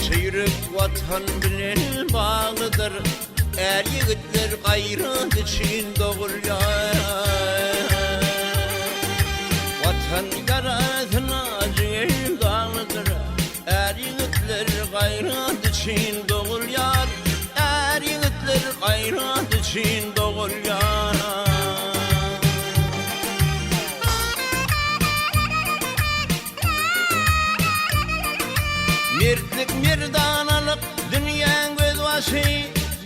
Çeyrek vatan bilen bağlıdır, er yigitler gayret için doğurlar. Vatan yaratına cevdağlıdır, er yigitler gayret için doğurlar. Er yigitler gayret için doğurlar. Mertlik merdanalık dünyanın gözbaşı,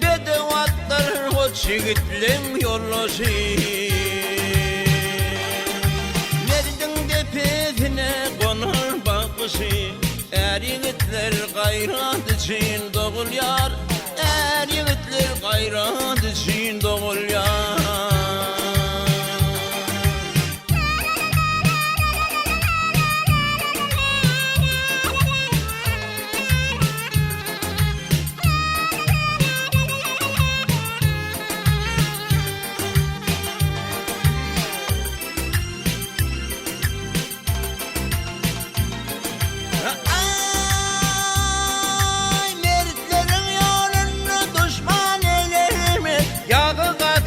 bedevatlar o çigitlen yollosu. Merdin tepesine konur bakışı, er yigitler gayret için doğurlar. Er yigitler gayret için doğurlar.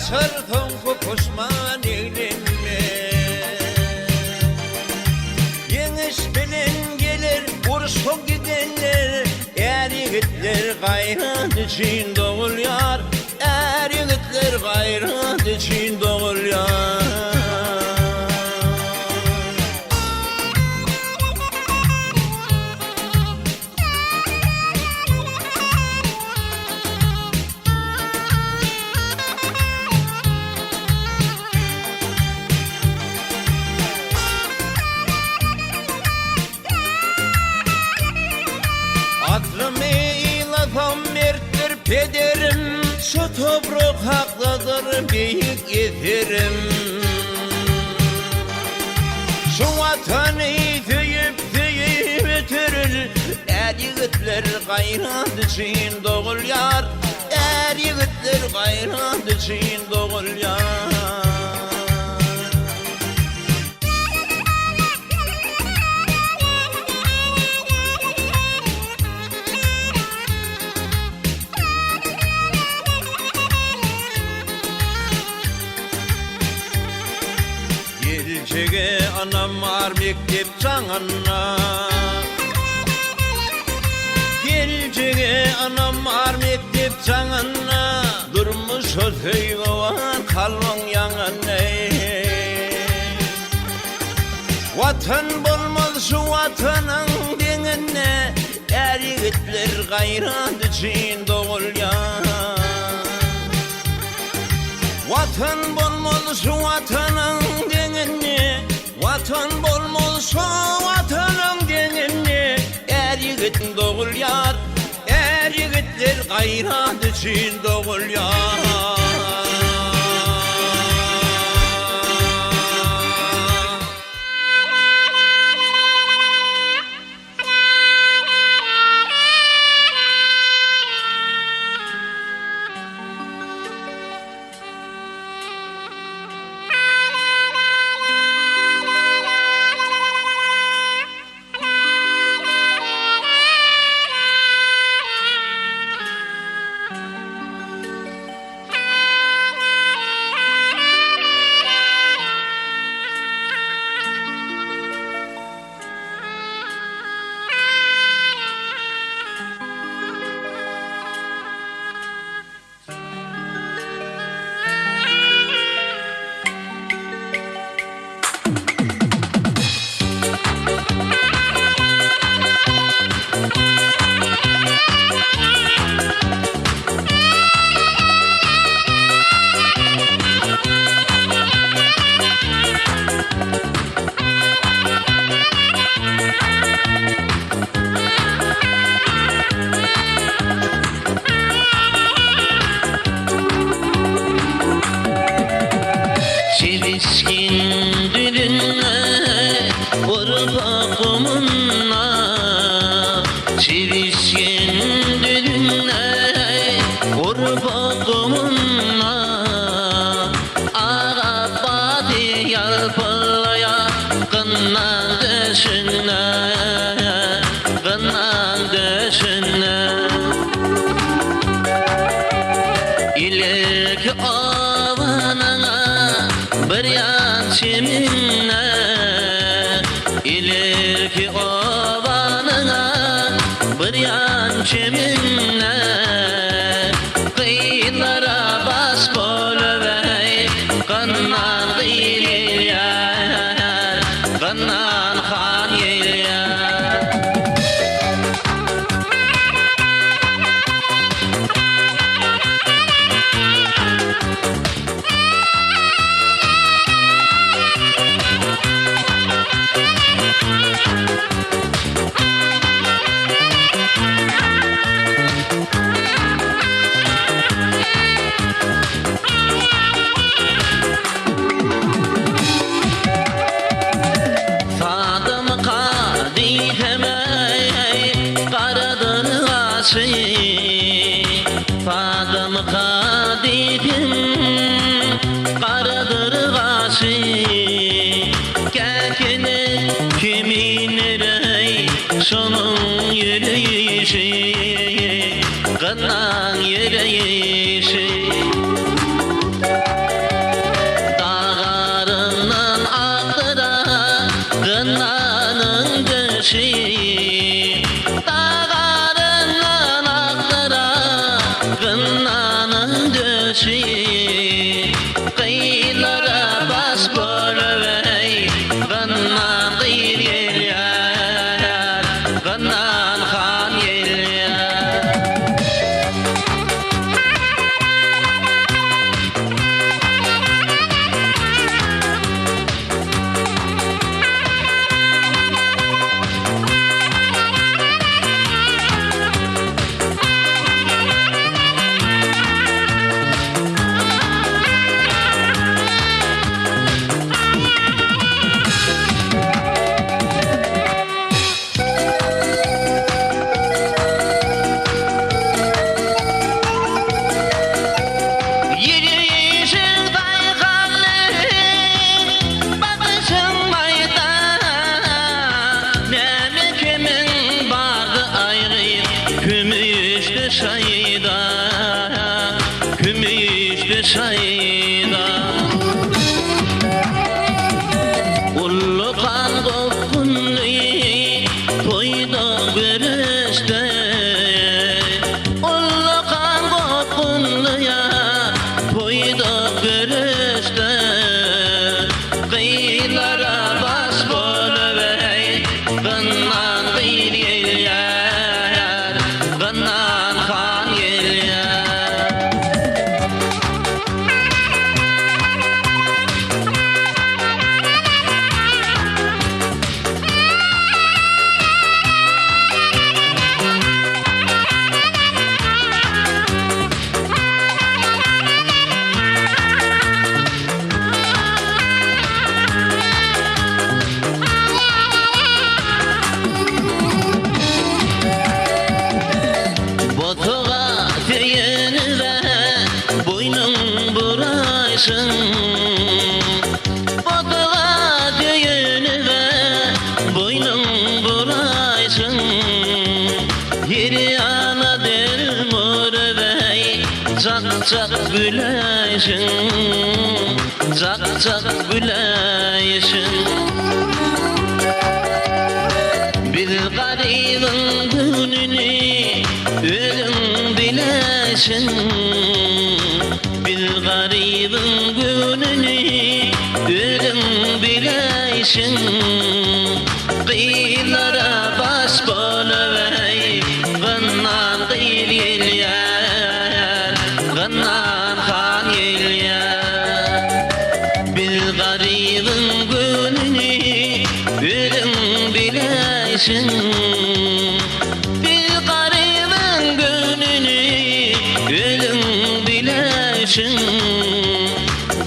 Sırtımı koşman eğlenme, yeniş bilen gelir vuruşup gidenler. Er yigitler gayret için doğurlar. Er yigitler gayret için doğurlar. Adrımı ilatam merttir pederim, şu toprak haklıdır büyük yeterim. Şu vatanı tüyüp ötürür, er yigitler gayret için doğurlar. Er yigitler gayret için doğurlar. Geleceğe anam var mektep çağına, geleceğe anam var mektep çağına. Durmuş o tüyüğün kalbin yanına. Vatan bulmaz şu vatanın denine, er yigitler gayret için doğurlar. Vatan bulmaz şu vatanın denine, vatan bulmaz şu vatanın denine. Er yigit doğurlar, er yigitler gayret için doğurlar. Gına döşüne kiminle ilerki ovanına bir yan çeminle kıyılara bas bolvey kannan gıyıl yar kannan han yel yar Fadım kadifim karadır gası Kekini kimin rey sonun yürüyüşü Kınan yürüyüşü Dağarından aktıra kınanın düşü Gınnanın döşü kıyılara bas bolvey Gınnan gıyır yel yar Gınnan han yel yar Kümüşlü sayda Ullu kan kokkunlu toyda görüşte Ullu kan kokkunlu toyda görüşte Kıyılara bas bolvey Gınnan gıyır yel yar Gınnan han yel yar Botuğa teyeni ve boynun buraysın Botuğa teyeni ve boynun buraysın Yeri ana del morvey Zak zak güleysin Zak zak güleysin Bir garibin gününü ölüm bilesin Bir garibin gününü ölüm bilesin Kıyılara bas bolvey Gınnan gıyır yel yar Gınnan han yel yar Bir garibin gününü ölüm bilesin Bir garibin gününü ölüm bilesin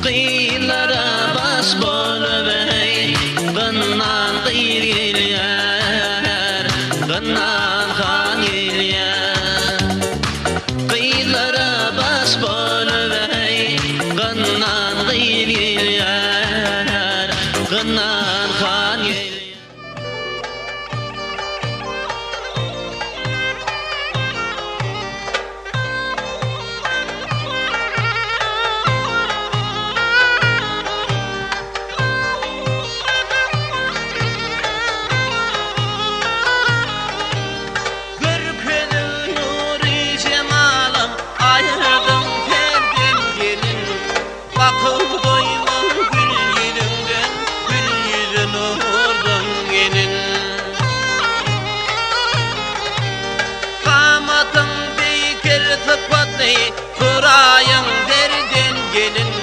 Kıyılara bas bolvey Gınnan gıyır yel yar Gınnan han yel yar Kıyılara bas bolvey Gınnan gıyır yel yar Gınnan han yel yar Ey kurayın derden gelin,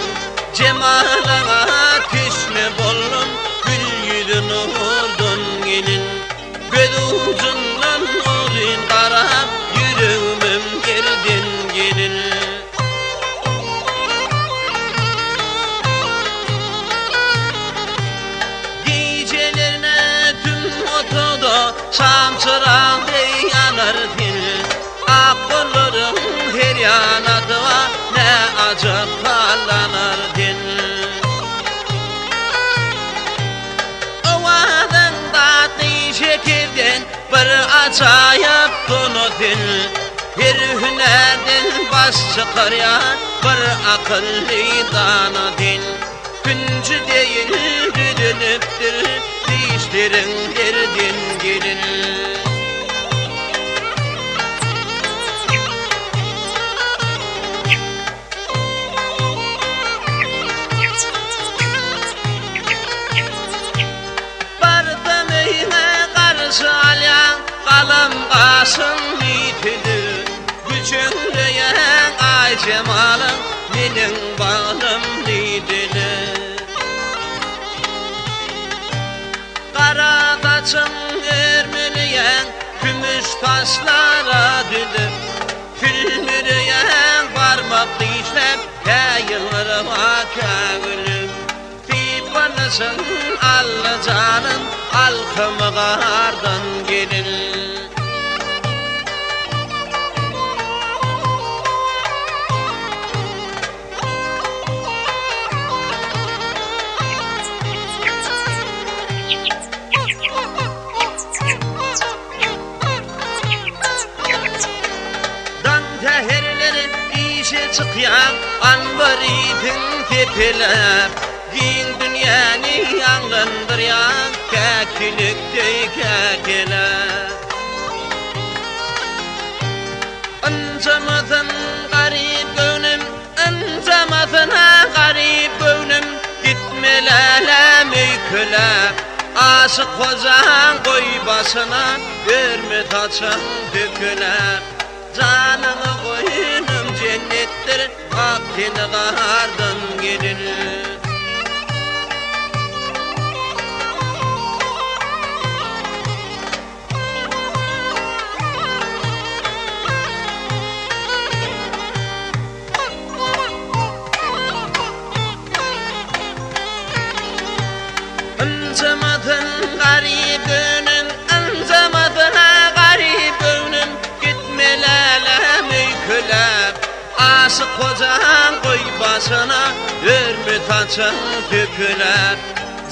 cemalına teşne bollum, gül yüzün ordun gelin. Göz ucundan nurin karab, yüreğimim yerden gelin. Gecelerine tüm otoda şam çırağı yanar dil. Akıllarım her yana dua, ne acap kallanar din. Ovadan tatlı şekerden bir acayip tonu dil. Her hünerden baş çıkar ya bir akıllı dana dil. Küncü değil düdünüptür, dişlerin yerden gelin. Kalım kasım yitidir, güçünleyen ay cemalın benim bağlım lidilir. Kara taçım ermeleyen gümüş taşlara dilir. Külmüreyen parmak dişlep yayılırıma kâgülüm. Tipanısın alla canın alkımı kardan gelin. Çıkyan anbaritin tepeler, din dünyanı yanlandır ya kekilikte kekeler. Ancamadın garip gönlüm, ancamadına garip gönlüm, gitmelele meyköler. Aşık kozan koy başına, verme taçan döküler. Canını koyunum cennettir, akdini kardan gelir. Ancamadın garip gönlüm, ancamadına garip gönlüm, gitmelele meyköler. Aşık kocan koy başına, verme taçan döküler.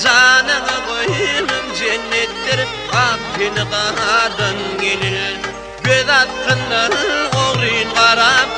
Canını koyunum cennettir, akdini kardan gelir. Göz hakkından oğrin karab,